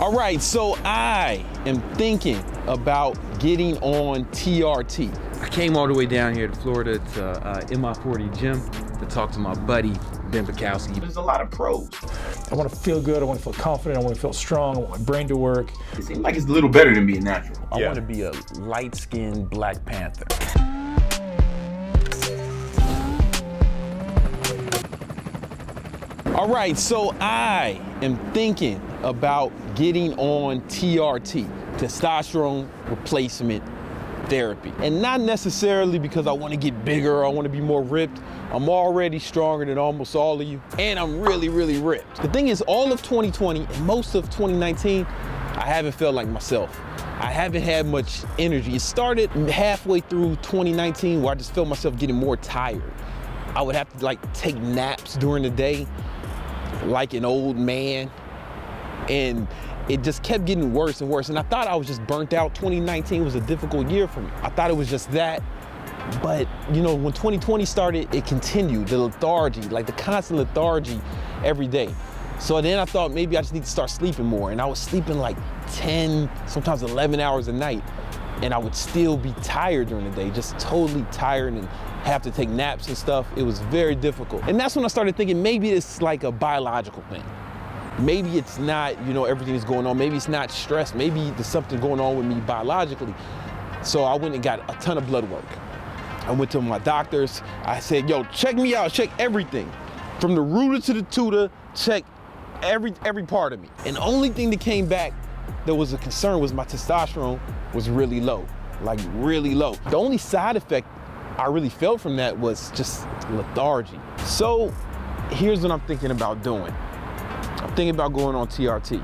All right, so I am thinking about getting on TRT. I came all the way down here to Florida to MI40 Gym to talk to my buddy, Ben Pakulski. There's a lot of pros. I want to feel good, I want to feel confident, I want to feel strong, I want my brain to work. It seems like it's a little better than being natural. Yeah. I want to be a light-skinned Black Panther. All right, so I am thinking about getting on TRT, testosterone replacement therapy. And not necessarily because I want to get bigger or I want to be more ripped. I'm already stronger than almost all of you, and I'm really, really ripped. The thing is, all of 2020 and most of 2019, I haven't felt like myself. I haven't had much energy. It started halfway through 2019 where I just felt myself getting more tired. I would have to take naps during the day like an old man, and it just kept getting worse and worse. And I thought I was just burnt out. 2019 was a difficult year for me. I thought it was just that. But you know, when 2020 started, it continued, the lethargy, the constant lethargy every day. So then I thought maybe I just need to start sleeping more. And I was sleeping 10, sometimes 11 hours a night. And I would still be tired during the day, just totally tired and have to take naps and stuff. It was very difficult. And that's when I started thinking maybe it's like a biological thing. Maybe it's not, everything is going on. Maybe it's not stress. Maybe there's something going on with me biologically. So I went and got a ton of blood work. I went to my doctors. I said, yo, check me out, check everything. From the rooter to the tutor, check every part of me. And the only thing that came back that was a concern was my testosterone was really low, really low. The only side effect I really felt from that was just lethargy. So here's what I'm thinking about doing. I'm thinking about going on TRT,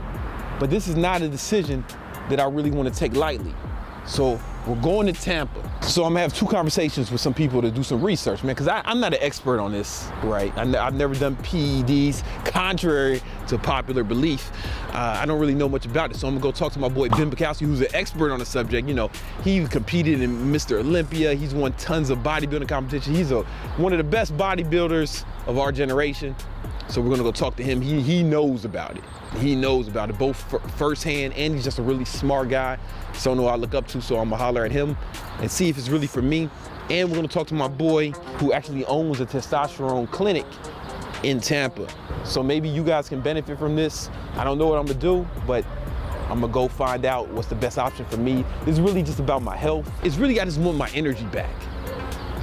but this is not a decision that I really want to take lightly. So we're going to Tampa. So I'm gonna have 2 conversations with some people to do some research, man, because I'm not an expert on this, right? I've never done PEDs, contrary to popular belief. I don't really know much about it, so I'm gonna go talk to my boy Ben Pakulski, who's an expert on the subject. He competed in Mr. Olympia. He's won tons of bodybuilding competitions. He's one of the best bodybuilders of our generation. So we're gonna go talk to him. He knows about it. He knows about it both firsthand, and he's just a really smart guy. Someone I look up to, so I'm gonna holler at him and see if it's really for me. And we're gonna talk to my boy who actually owns a testosterone clinic in Tampa. So maybe you guys can benefit from this. I don't know what I'm gonna do, but I'm gonna go find out what's the best option for me. It's really just about my health. It's really, I just want my energy back.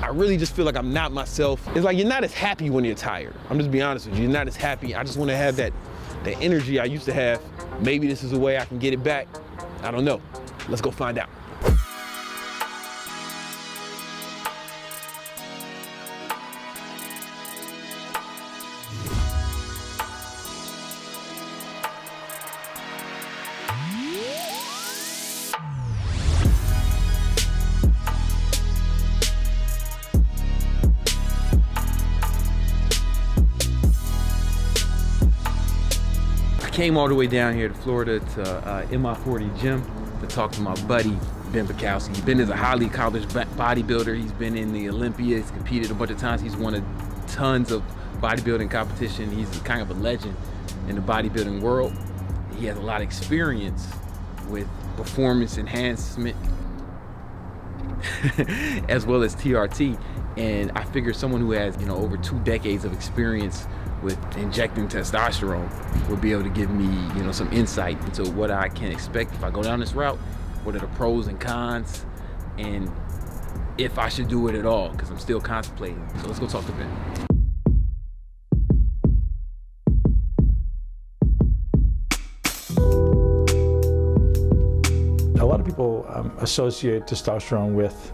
I really just feel like I'm not myself. It's like you're not as happy when you're tired. I'm just being honest with you. You're not as happy. I just want to have that energy I used to have. Maybe this is a way I can get it back. I don't know. Let's go find out. Came all the way down here to Florida to MI40 Gym to talk to my buddy, Ben Pakulski. Ben is a highly accomplished bodybuilder. He's been in the Olympia, he's competed a bunch of times. He's won tons of bodybuilding competition. He's kind of a legend in the bodybuilding world. He has a lot of experience with performance enhancement as well as TRT. And I figure someone who has, over 2 decades of experience with injecting testosterone will be able to give me, some insight into what I can expect if I go down this route, what are the pros and cons, and if I should do it at all, because I'm still contemplating. So let's go talk to Ben. A lot of people associate testosterone with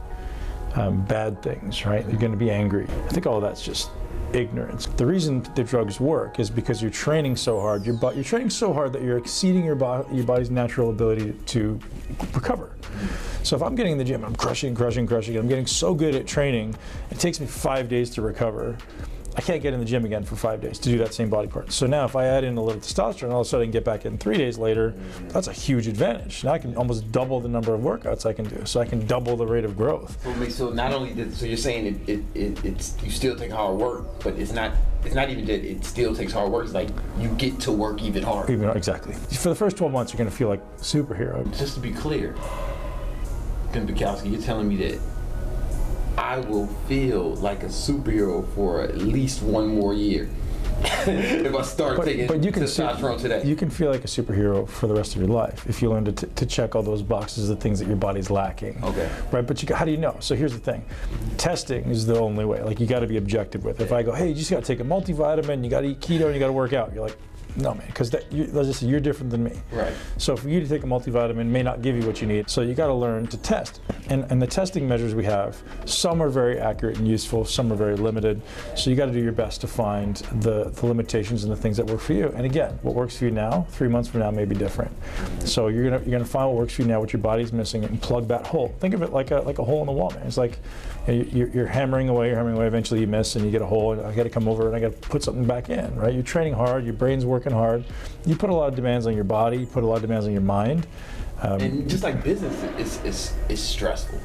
bad things, right? You're going to be angry. I think all of that's just ignorance. The reason the drugs work is because you're training so hard. You're training so hard that you're exceeding your body's natural ability to recover. So if I'm getting in the gym, I'm crushing, I'm getting so good at training, it takes me 5 days to recover. I can't get in the gym again for 5 days to do that same body part. So now if I add in a little testosterone, all of a sudden I can get back in 3 days later. That's a huge advantage. Now I can almost double the number of workouts I can do. So I can double the rate of growth. So not only so you're saying it's you still take hard work, but it's not it's not even that it still takes hard work. It's like you get to work even harder. Exactly. For the first 12 months, you're going to feel like a superhero. Just to be clear, Ben Pakulski, you're telling me that I will feel like a superhero for at least one more year if I start taking testosterone today. You can feel like a superhero for the rest of your life if you learn to check all those boxes, the things that your body's lacking. Okay. Right, but how do you know? So here's the thing. Testing is the only way. Like, you got to be objective with it. If I go, hey, you just got to take a multivitamin, you got to eat keto, and you got to work out, you're like, no, man, because you're different than me. Right. So for you to take a multivitamin may not give you what you need. So you got to learn to test. And the testing measures we have, some are very accurate and useful, some are very limited. So you got to do your best to find the limitations and the things that work for you. And again, what works for you now, 3 months from now may be different. So you're gonna find what works for you now, what your body's missing, and plug that hole. Think of it like a hole in the wall, man. It's like you're hammering away, eventually you miss and you get a hole, and I got to come over and I got to put something back in, right? You're training hard, your brain's working hard. You put a lot of demands on your body, you put a lot of demands on your mind. And just like business is stressful.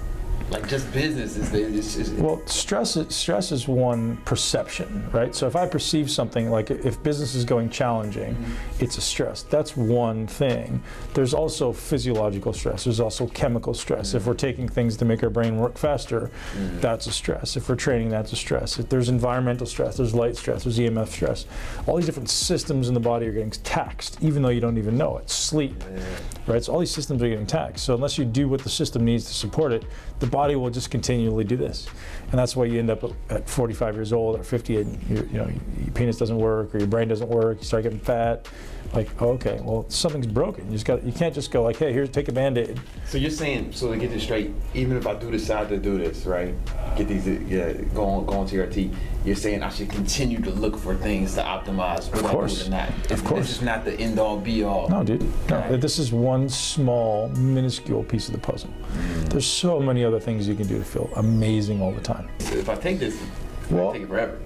Like just business is well, stress is one perception, right? So if I perceive something, like if business is going challenging, it's a stress. That's one thing. There's also physiological stress. There's also chemical stress. If we're taking things to make our brain work faster, that's a stress. If we're training, that's a stress. If there's environmental stress, there's light stress, there's EMF stress. All these different systems in the body are getting taxed, even though you don't even know it. Sleep, right? So all these systems are getting taxed. So unless you do what the system needs to support it, the body will just continually do this. And that's why you end up at 45 years old or 50 and your penis doesn't work or your brain doesn't work, you start getting fat. Like, oh, okay, well, something's broken. You can't just go like, hey, here, take a Band-Aid. So you're saying, so to get this straight, even if I do decide to do this, right, get these, go on TRT, you're saying I should continue to look for things to optimize what I do than that. Of course. This is not the end-all, be-all. No, dude. No, this is one small, minuscule piece of the puzzle. There's so many other things you can do to feel amazing all the time. So if I take this, I take it forever.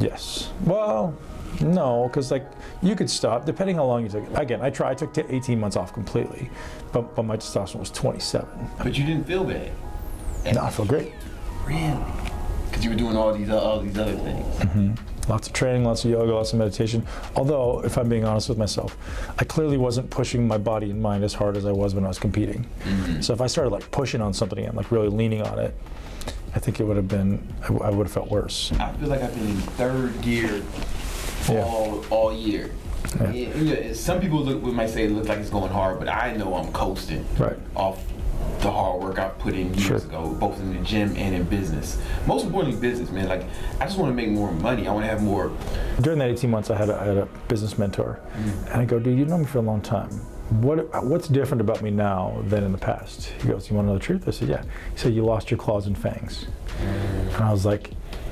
Yes. Well, no, because like you could stop depending how long you took it. Again, I took 18 months off completely, but my testosterone was 27. But you didn't feel bad. No, I feel great. Really? Because you were doing all these other things. Lots of training, lots of yoga, lots of meditation. Although, if I'm being honest with myself, I clearly wasn't pushing my body and mind as hard as I was when I was competing. So if I started like pushing on something and like really leaning on it, I think it would have been, I would have felt worse. I feel like I've been in third gear all year. Yeah. Some people might say it looks like it's going hard, but I know I'm coasting off the hard work I put in years ago, both in the gym and in business. Most importantly, business, man. Like, I just want to make more money. I want to have more. During that 18 months, I had a business mentor, and I go, dude, you've known me for a long time. What's different about me now than in the past? He goes, you want to know the truth? I said, yeah. He said, you lost your claws and fangs. And I was like,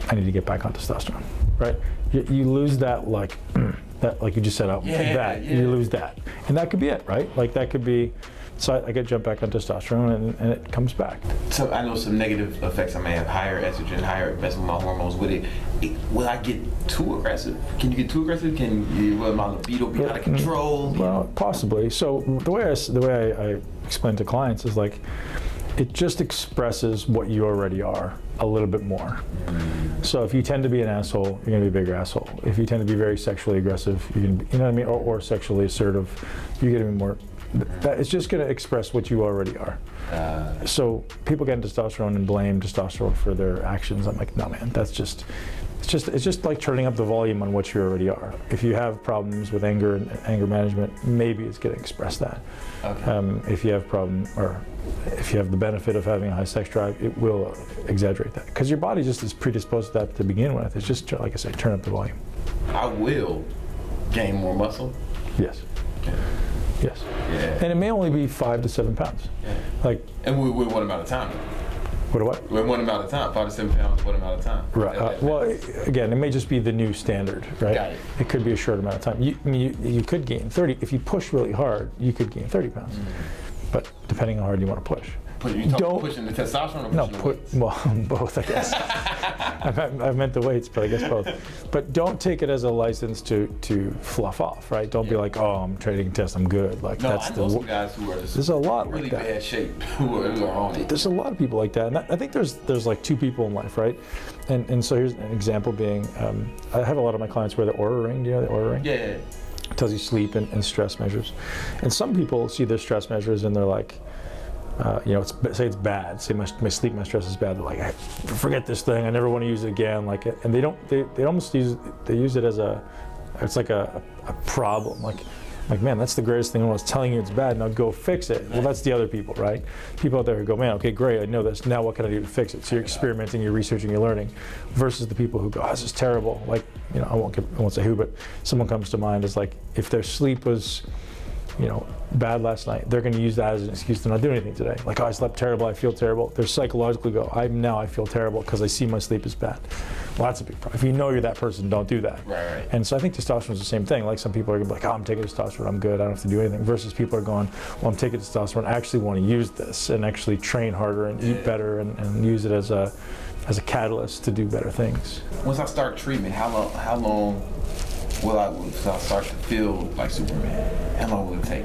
I need to get back on testosterone, right? You lose that, like you just said, you lose that. And that could be it, right? Like that could be, so I get jumped back on testosterone and it comes back. So I know some negative effects I may have, higher estrogen, higher investment of my hormones with it. Will I get too aggressive? Can you get too aggressive? Will my libido be out of control? Well, possibly. So the way I explain to clients is like, it just expresses what you already are a little bit more. So if you tend to be an asshole, you're gonna be a bigger asshole. If you tend to be very sexually aggressive, you're gonna be, you know what I mean, or sexually assertive, you're gonna be more. That it's just gonna express what you already are. So people get testosterone and blame testosterone for their actions. I'm like, no, man, it's just like turning up the volume on what you already are. If you have problems with anger and anger management, maybe it's going to express that. Okay. If you have if you have the benefit of having a high sex drive, it will exaggerate that. Because your body just is predisposed to that to begin with. It's just, like I say, turn up the volume. I will gain more muscle? Yes. Okay. Yes. Yeah. And it may only be 5 to 7 pounds. Yeah. And with what amount of time? What? With what amount of time? 5 to 7 pounds, what amount of time? Right. Well, again, it may just be the new standard, right? Got it. It could be a short amount of time. You could gain 30. If you push really hard, you could gain 30 pounds. But depending on how hard you want to push. Pushing the testosterone or No, pushing the weights? well, both, I guess. I meant the weights, but I guess both. But don't take it as a license to fluff off, right? Don't be like, oh, I'm trading test, I'm good. Like No, that's I know some guys who are just there's a lot really like that. bad shape who are on it. There's a lot of people like that, and I think there's like two people in life, right? And so here's an example being, I have a lot of my clients wear the Oura Ring. Do you know the Oura Ring? Yeah. It tells you sleep and stress measures. And some people see their stress measures and they're like, say it's bad. Say my sleep, my stress is bad. They're like, forget this thing. I never want to use it again. Like, and they almost use it as it's like a problem. Like, man, that's the greatest thing. I was telling you it's bad. Now go fix it. Well, that's the other people, right? People out there who go, man, okay, great. I know this. Now what can I do to fix it? So you're experimenting, you're researching, you're learning, versus the people who go, oh, this is terrible. Like, I won't say who, but someone comes to mind is like, if their sleep was, bad last night, they're going to use that as an excuse to not do anything today. Like, oh, I slept terrible, I feel terrible. They're psychologically go, I feel terrible because I see my sleep is bad. Well, that's a big problem. If you know you're that person, don't do that. Right. And so I think testosterone is the same thing. Like some people are going to be like, oh, I'm taking testosterone, I'm good, I don't have to do anything. Versus people are going, well, I'm taking testosterone, I actually want to use this and actually train harder and eat better and use it as a catalyst to do better things. Once I start treatment, how long will I start to feel like Superman? How long will it take?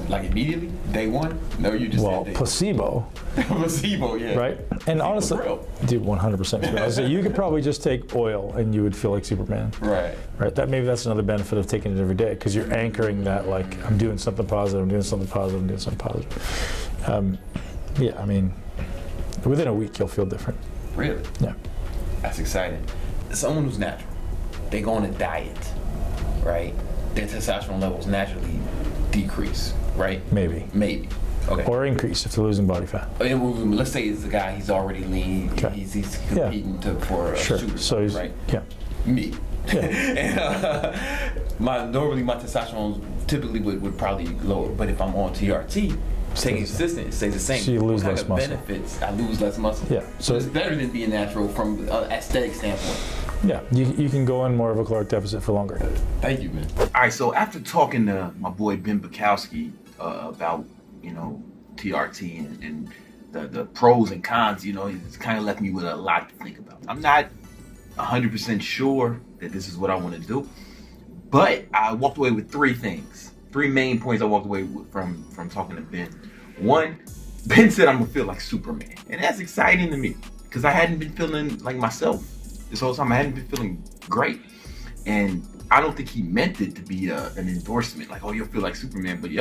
Like immediately? Day one? No, you just said day placebo. Placebo, yeah. Right? And honestly, dude, 100%. So you could probably just take oil and you would feel like Superman. Right. Maybe that's another benefit of taking it every day, because you're anchoring that, like, I'm doing something positive, I'm doing something positive, I'm doing something positive. Yeah, I mean, within a week you'll feel different. Really? Yeah. That's exciting. Someone who's natural, they go on a diet, right? Their testosterone levels naturally decrease, right? Maybe. Okay. Or increase if they're losing body fat. Let's say it's a guy, he's already lean, okay. he's competing for a shooter, so right? Yeah. Me. Yeah. And normally my testosterone typically would probably lower, but if I'm on TRT, staying consistent, it stays the same. So you lose less muscle. Benefits, I lose less muscle. Yeah. So it's better than being natural from an aesthetic standpoint. Yeah, you can go in more of a caloric deficit for longer. Thank you, man. All right, so after talking to my boy Ben Pakulski about, TRT and the pros and cons, it's kind of left me with a lot to think about. I'm not 100% sure that this is what I want to do, but I walked away with three main points I walked away with from talking to Ben. One, Ben said I'm gonna feel like Superman, and that's exciting to me because I hadn't been feeling like myself this whole time. I hadn't been feeling great, and I don't think he meant it to be an endorsement, like, oh, you'll feel like Superman, but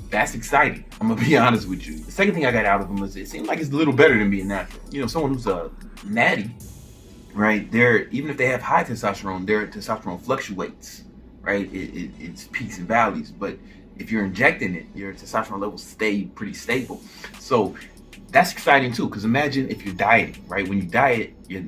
that's exciting. I'm gonna be honest with you. The second thing I got out of him was it seemed like it's a little better than being natural. Someone who's a natty, right? Even if they have high testosterone, their testosterone fluctuates, right? It's peaks and valleys, but if you're injecting it, your testosterone levels stay pretty stable. So that's exciting too, because imagine if you're dieting, right? When you diet, your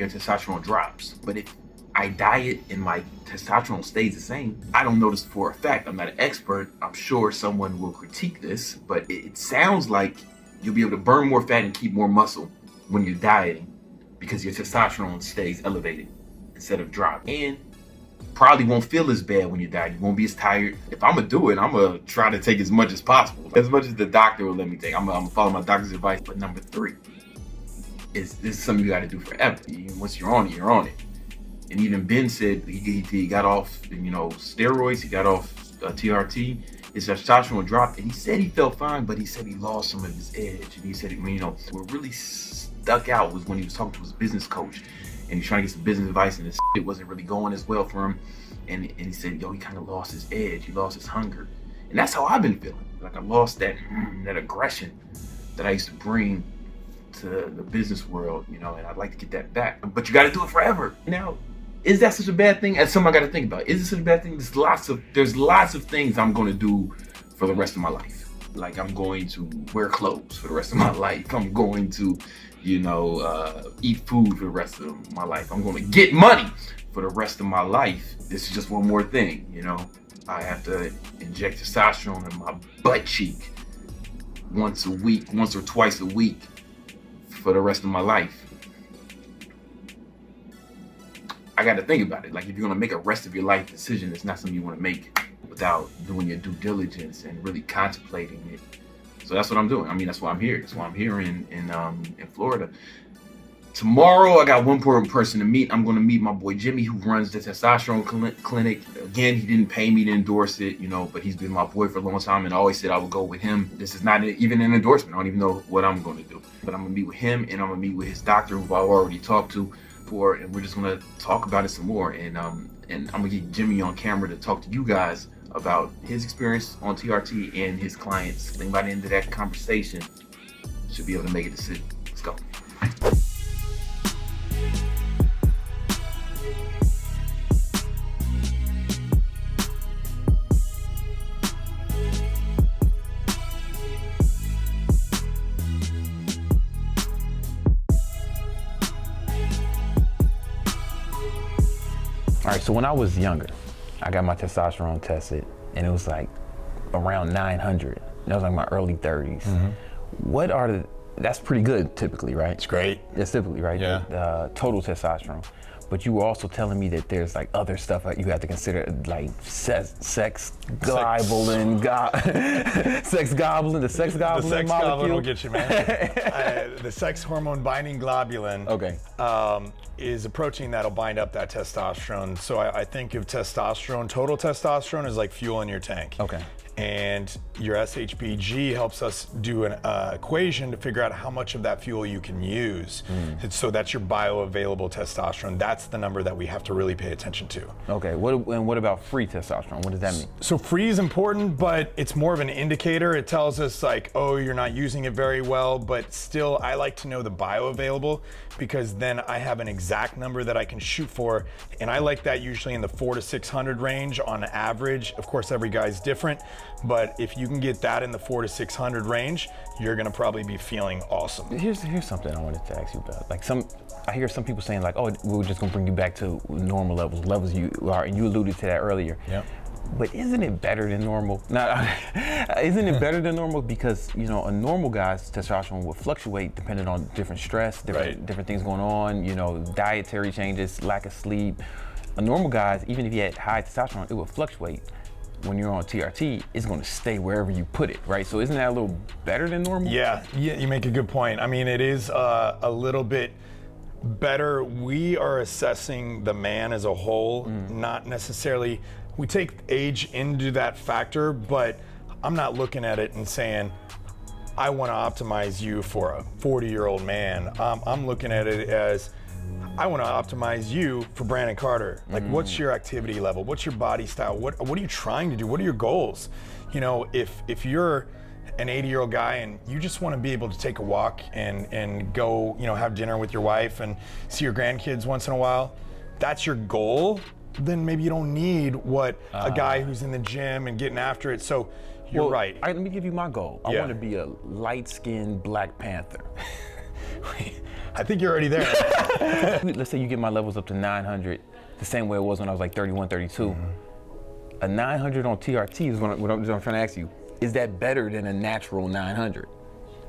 testosterone drops. But if I diet and my testosterone stays the same, I don't know this for a fact. I'm not an expert. I'm sure someone will critique this, but it sounds like you'll be able to burn more fat and keep more muscle when you're dieting because your testosterone stays elevated instead of dropping. And probably won't feel as bad when you die. You won't be as tired. If I'm gonna do it, I'm gonna try to take as much as possible, as much as the doctor will let me take. I'm gonna follow my doctor's advice. But number three is this is something you gotta do forever. Once you're on it, you're on it. And even Ben said he got off, steroids. He got off TRT. His testosterone dropped, and he said he felt fine, but he said he lost some of his edge. And he said, what really stuck out was when he was talking to his business coach. And he's trying to get some business advice, and it wasn't really going as well for him. And he said, he kind of lost his edge. He lost his hunger. And that's how I've been feeling. Like I lost that aggression that I used to bring to the business world, and I'd like to get that back. But you got to do it forever. Now, is that such a bad thing? As someone I got to think about. Is it such a bad thing? There's lots of things I'm going to do for the rest of my life. Like I'm going to wear clothes for the rest of my life. I'm going to eat food for the rest of my life. I'm going to get money for the rest of my life. This is just one more thing, I have to inject testosterone in my butt cheek once or twice a week for the rest of my life. I got to think about it. Like if you're going to make a rest of your life decision, it's not something you want to make without doing your due diligence and really contemplating it So that's what I'm doing. I mean, that's why I'm here. That's why I'm here in Florida. Tomorrow, I got one important person to meet. I'm going to meet my boy Jimmy, who runs the testosterone clinic. Again, he didn't pay me to endorse it, you know, but he's been my boy for a long time, and I always said I would go with him. This is not even an endorsement. I don't even know what I'm going to do, but I'm going to meet with him, and I'm going to meet with his doctor, who I've already talked to for, and we're just going to talk about it some more. And I'm going to get Jimmy on camera to talk to you guys about his experience on TRT and his clients. I think by the end of that conversation, should be able to make a decision. Let's go. All right, so when I was younger, I got my testosterone tested, and it was like around 900. That was like my early 30s. What are the, that's pretty good typically, right? It's great. That's typically, right? Yeah. Total testosterone. But you were also telling me that there's like other stuff that you have to consider, like sex globulin, the sex goblin The sex molecule. goblin will get you, man. The sex hormone binding globulin is a protein that'll bind up that testosterone. So I think of testosterone, total testosterone, is like fuel in your tank. Okay. And your SHBG helps us do an equation to figure out how much of that fuel you can use. And so that's your bioavailable testosterone. That's the number that we have to really pay attention to. Okay, what about free testosterone? What does that mean? So free is important, but it's more of an indicator. It tells us like, oh, you're not using it very well, but still I like to know the bioavailable, because then I have an exact number that I can shoot for. And I like that usually in the 400 to 600 range on average. Of course, every guy's different, but if you can get that in the 400 to 600 range, you're gonna probably be feeling awesome. Here's something I wanted to ask you about. Like I hear some people saying like, oh, we're just gonna bring you back to normal levels you are, and you alluded to that earlier. Yep. But isn't it better than normal? Isn't it better than normal? Because, you know, a normal guy's testosterone will fluctuate depending on different stress, different things going on, you know, dietary changes, lack of sleep. A normal guy's, even if he had high testosterone, it will fluctuate. When you're on TRT, it's going to stay wherever you put it, right? So isn't that a little better than normal? Yeah, you make a good point. I mean, it is a little bit better. We are assessing the man as a whole, not necessarily, we take age into that factor, but I'm not looking at it and saying, I want to optimize you for a 40-year-old man. I'm looking at it as, I want to optimize you for Brandon Carter. Like, what's your activity level? What's your body style? What are you trying to do? What are your goals? You know, if you're an 80-year-old guy and you just want to be able to take a walk and go, you know, have dinner with your wife and see your grandkids once in a while, that's your goal, then maybe you don't need what a guy who's in the gym and getting after it. So you're right. Let me give you my goal. I want to be a light-skinned Black Panther. I think you're already there. Let's say you get my levels up to 900, the same way it was when I was like 31, 32. A 900 on TRT is what I'm trying to ask you. Is that better than a natural 900?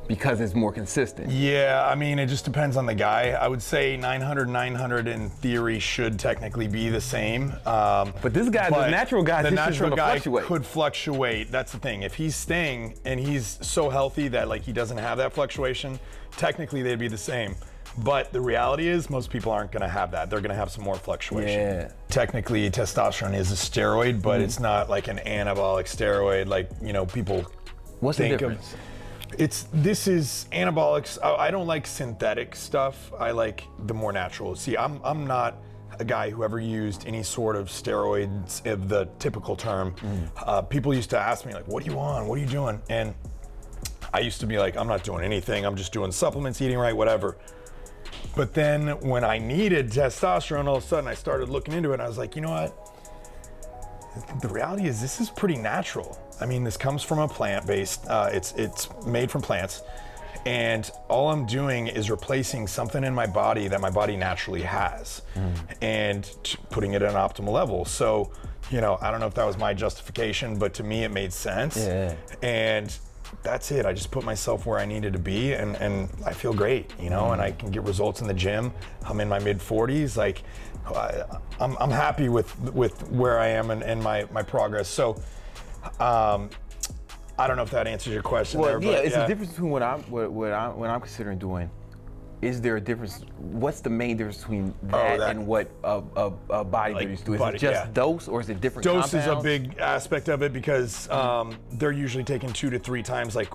Because it's more consistent. Yeah, I mean, it just depends on the guy. I would say 900 in theory should technically be the same. But this guy, the natural guy, the natural guy fluctuate. Could fluctuate. That's the thing. If he's staying and he's so healthy that like he doesn't have that fluctuation, technically they'd be the same. But the reality is most people aren't gonna have that. They're gonna have some more fluctuation. Yeah. Technically, testosterone is a steroid, but it's not like an anabolic steroid like, you know, people What's the think difference? of. This is anabolics. I don't like synthetic stuff. I like the more natural. See, I'm not a guy who ever used any sort of steroids, the typical term. People used to ask me like, what are you on? What are you doing? And I used to be like, I'm not doing anything. I'm just doing supplements, eating right, whatever. But then when I needed testosterone, all of a sudden I started looking into it and I was like, you know what? The reality is this is pretty natural. I mean, this comes from a plant-based, it's made from plants. And all I'm doing is replacing something in my body that my body naturally has and putting it at an optimal level. So, you know, I don't know if that was my justification, but to me it made sense. Yeah. And that's it. I just put myself where I needed to be and I feel great, you know, and I can get results in the gym. I'm in my mid 40s. Like I'm happy with where I am and my progress. So I don't know if that answers your question. Well, there, yeah, but it's a difference between what I'm considering doing. Is there a difference? What's the main difference between that and what bodybuilders do? Is it just dose, or is it different dose compounds? is a big aspect of it because they're usually taking 2 to 3 times like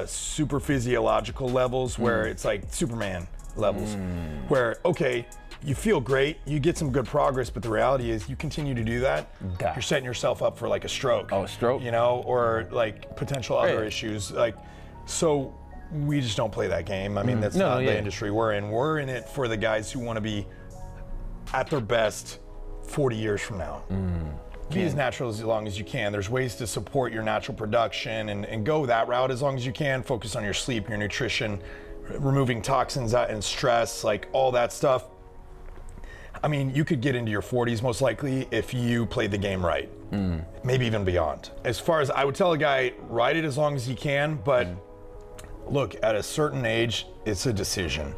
super physiological levels where it's like Superman levels, where okay, you feel great, you get some good progress, but the reality is you continue to do that, you're setting yourself up for like a stroke. Oh, a stroke? You know, or like potential other issues. Like, so we just don't play that game. I mean, that's not the industry we're in. We're in it for the guys who want to be at their best 40 years from now. Be as natural as long as you can. There's ways to support your natural production and go that route as long as you can. Focus on your sleep, your nutrition, removing toxins and stress, like all that stuff. I mean, you could get into your 40s most likely if you played the game right, maybe even beyond. As far as I would tell a guy, ride it as long as he can, but look, at a certain age, it's a decision.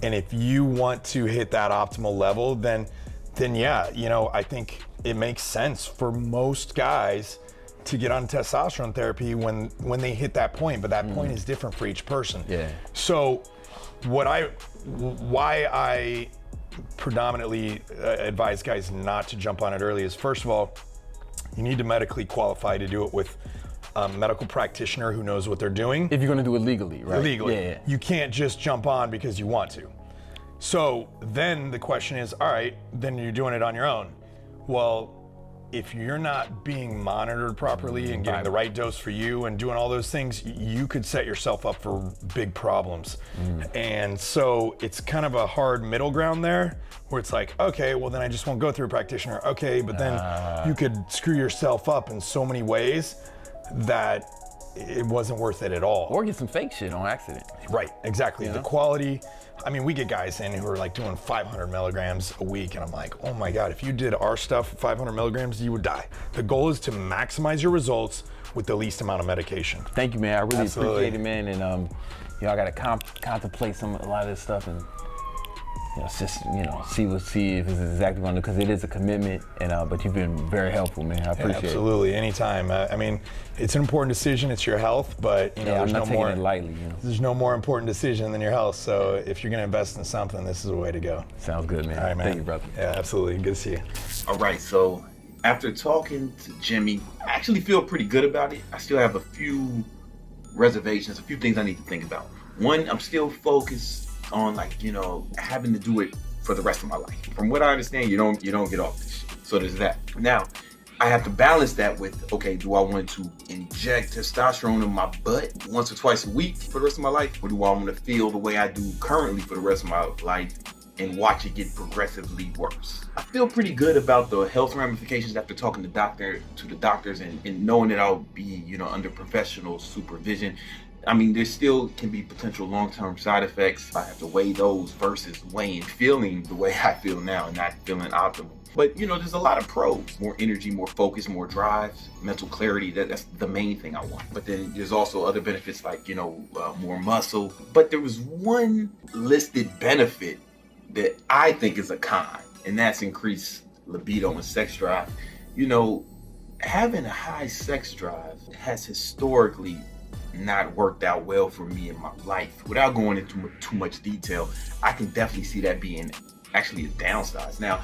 And if you want to hit that optimal level, then yeah, you know, I think it makes sense for most guys to get on testosterone therapy when they hit that point, but that point is different for each person. Yeah. So why I predominantly advise guys not to jump on it early is, first of all, you need to medically qualify to do it with a medical practitioner who knows what they're doing. If you're gonna do it legally, right? Legally. Yeah. You can't just jump on because you want to. So then the question is, all right, then you're doing it on your own. Well, if you're not being monitored properly and getting the right dose for you and doing all those things, you could set yourself up for big problems. And so it's kind of a hard middle ground there where it's like, okay, well then I just won't go through a practitioner. Okay, but then you could screw yourself up in so many ways that it wasn't worth it at all. Or get some fake shit on accident. Right, exactly. You know? The quality, I mean, we get guys in who are like doing 500 milligrams a week, and I'm like, oh my God, if you did our stuff at 500 milligrams, you would die. The goal is to maximize your results with the least amount of medication. Thank you, man. I really Absolutely. appreciate it, man. And you know, I gotta contemplate a lot of this stuff, and you know, just see if it's exactly going to, because it is a commitment. And but you've been very helpful, man. I appreciate it. Absolutely, anytime. I mean, it's an important decision. It's your health, but you know, I'm there's not no taking more. it lightly. You know? There's no more important decision than your health. So if you're gonna invest in something, this is a way to go. Sounds good, man. All right, man. Thank you, brother. Yeah, absolutely. Good to see you. All right, so after talking to Jimmy, I actually feel pretty good about it. I still have a few reservations, a few things I need to think about. One, I'm still focused on, like, you know, having to do it for the rest of my life. From what I understand, you don't get off this shit. So there's that. Now, I have to balance that with, okay, do I want to inject testosterone in my butt once or twice a week for the rest of my life? Or do I want to feel the way I do currently for the rest of my life and watch it get progressively worse? I feel pretty good about the health ramifications after talking to the doctors and knowing that I'll be, you know, under professional supervision. I mean, there still can be potential long-term side effects. I have to weigh those versus feeling the way I feel now and not feeling optimal. But, you know, there's a lot of pros. More energy, more focus, more drive, mental clarity. That's the main thing I want. But then there's also other benefits like, you know, more muscle. But there was one listed benefit that I think is a con, and that's increased libido and sex drive. You know, having a high sex drive has historically not worked out well for me in my life. Without going into too much detail, I can definitely see that being actually a downside. Now,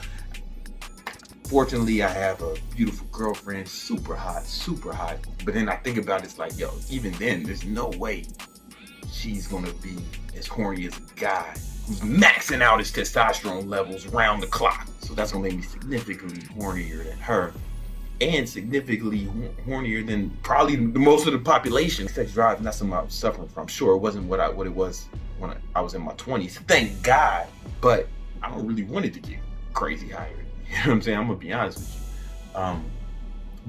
fortunately, I have a beautiful girlfriend, super hot. But then I think about it, it's like, yo, even then, there's no way she's gonna be as horny as a guy who's maxing out his testosterone levels round the clock. So that's gonna make me significantly hornier than her, and significantly hornier than probably most of the population. Sex drive is not something I was suffering from. Sure, it wasn't what it was when I was in my 20s. Thank God. But I don't really want it to get crazy higher. You know what I'm saying? I'm gonna be honest with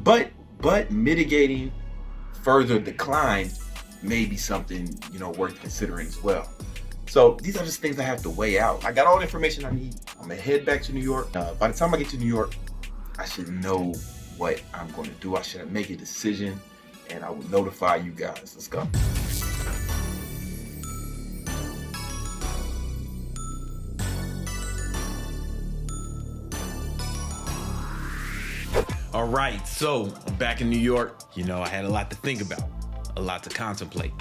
you. But mitigating further decline may be something, you know, worth considering as well. So these are just things I have to weigh out. I got all the information I need. I'm gonna head back to New York. By the time I get to New York, I should know what I'm going to do. I should make a decision, and I will notify you guys. Let's go. All right, so I'm back in New York. You know, I had a lot to think about. a lot to contemplate.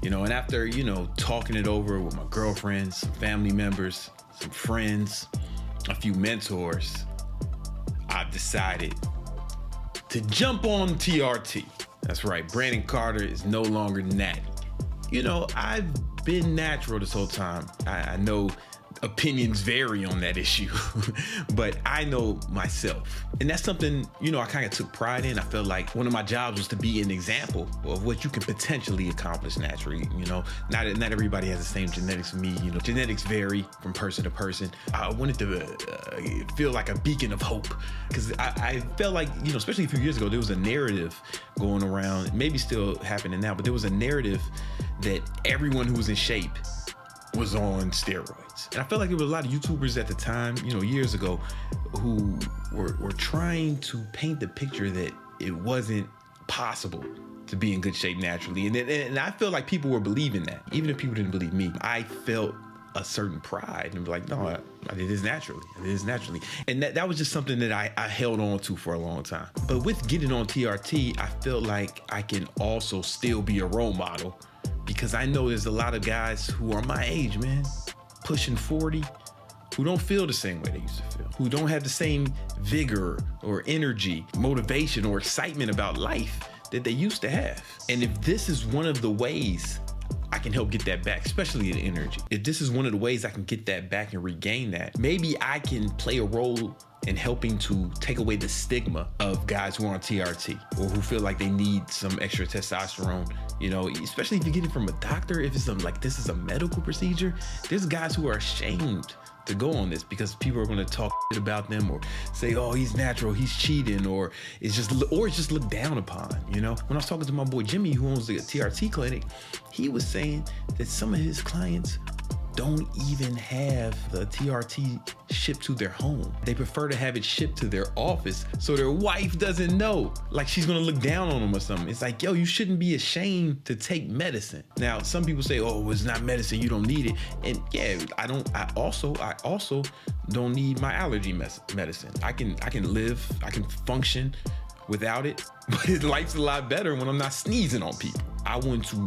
You know, and after, you know, talking it over with my girlfriends, some family members, some friends, a few mentors, I've decided to jump on TRT. That's right, Brandon Carter is no longer natty. You know, I've been natural this whole time. I know opinions vary on that issue, but I know myself. And that's something, you know, I kind of took pride in. I felt like one of my jobs was to be an example of what you can potentially accomplish naturally. You know, not everybody has the same genetics as me. You know, genetics vary from person to person. I wanted to feel like a beacon of hope, because I felt like, you know, especially a few years ago, there was a narrative going around, maybe still happening now, but there was a narrative that everyone who was in shape was on steroids. And I felt like there were a lot of YouTubers at the time, you know, years ago, who were trying to paint the picture that it wasn't possible to be in good shape naturally. And I felt like people were believing that, even if people didn't believe me. I felt a certain pride and be like, no, I did this naturally. I did this naturally. And that was just something that I held on to for a long time. But with getting on TRT, I felt like I can also still be a role model, because I know there's a lot of guys who are my age, man, pushing 40, who don't feel the same way they used to feel, who don't have the same vigor or energy, motivation or excitement about life that they used to have. And if this is one of the ways I can help get that back, especially the energy, if this is one of the ways I can get that back and regain that, maybe I can play a role in helping to take away the stigma of guys who are on TRT or who feel like they need some extra testosterone, you know, especially if you get it from a doctor. If it's something like this is a medical procedure, there's guys who are ashamed to go on this because people are going to talk shit about them or say, oh, he's natural, he's cheating, or it's just looked down upon. You know, when I was talking to my boy Jimmy, who owns the TRT clinic, he was saying that some of his clients don't even have the TRT shipped to their home. They prefer to have it shipped to their office so their wife doesn't know, like she's gonna look down on them or something. It's like, yo, you shouldn't be ashamed to take medicine. Now, some people say, oh, it's not medicine, you don't need it. And yeah, I also don't need my allergy medicine. I can live, I can function without it, but life's a lot better when I'm not sneezing on people. I want to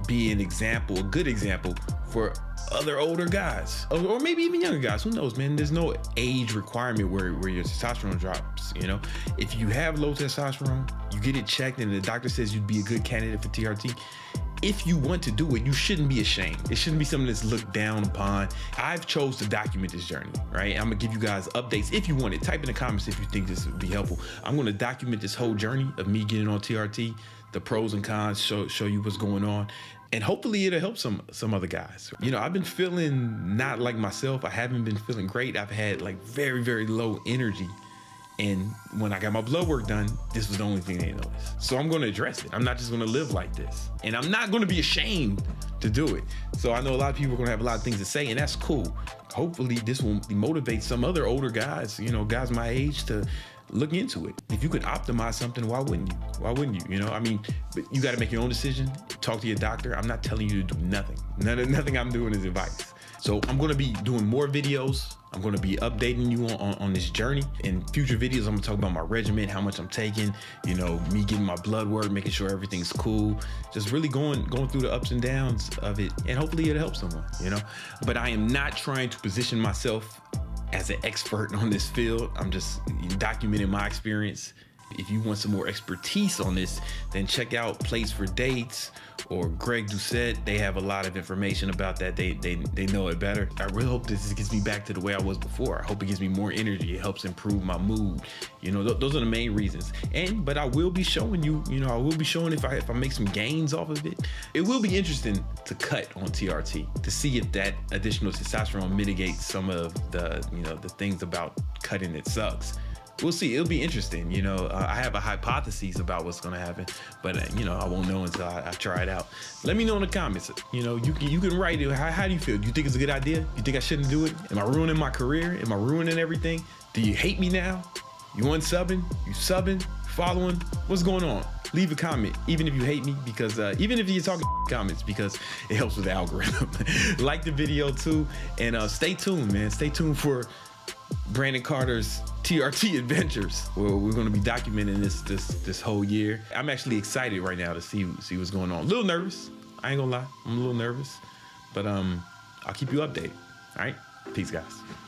be an example, a good example for other older guys, or maybe even younger guys. Who knows, man? There's no age requirement where your testosterone drops. You know, if you have low testosterone, you get it checked, and the doctor says you'd be a good candidate for TRT. If you want to do it, you shouldn't be ashamed. It shouldn't be something that's looked down upon. I've chose to document this journey, right? I'm gonna give you guys updates. If you want it, type in the comments if you think this would be helpful. I'm gonna document this whole journey of me getting on TRT, the pros and cons, show you what's going on. And hopefully it'll help some other guys. You know, I've been feeling not like myself. I haven't been feeling great. I've had like very, very low energy. And when I got my blood work done, this was the only thing they noticed. So I'm gonna address it. I'm not just gonna live like this. And I'm not gonna be ashamed to do it. So I know a lot of people are gonna have a lot of things to say, and that's cool. Hopefully this will motivate some other older guys, you know, guys my age, to look into it. If you could optimize something, why wouldn't you? Why wouldn't you? You know, I mean, but you got to make your own decision. Talk to your doctor. I'm not telling you to do nothing. Nothing I'm doing is advice. So I'm going to be doing more videos. I'm going to be updating you on this journey. In future videos, I'm going to talk about my regimen, how much I'm taking, you know, me getting my blood work, making sure everything's cool, just really going through the ups and downs of it. And hopefully it'll help someone, you know. But I am not trying to position myself as an expert on this field. I'm just documenting my experience. If you want some more expertise on this, then check out Place for Dates or Greg Doucette. They have a lot of information about that. They know it better. I really hope this gets me back to the way I was before. I hope it gives me more energy. It helps improve my mood. You know, those are the main reasons. But I will be showing you, you know, I will be showing if I make some gains off of it. It will be interesting to cut on TRT to see if that additional testosterone mitigates some of the, you know, the things about cutting that sucks. We'll see. It'll be interesting. You know, I have a hypothesis about what's going to happen, but you know, I won't know until I try it out. Let me know in the comments. You know, you can write it. How do you feel? Do you think it's a good idea? You think I shouldn't do it? Am I ruining my career? Am I ruining everything? Do you hate me now? You unsubbing? You subbing? Following? What's going on? Leave a comment, even if you hate me, because even if you're talking comments, because it helps with the algorithm. Like the video too, and stay tuned, man. Stay tuned for Brandon Carter's TRT adventures. Well, we're gonna be documenting this whole year. I'm actually excited right now to see what's going on. A little nervous, I ain't gonna lie, I'm a little nervous, but I'll keep you updated. All right, peace guys.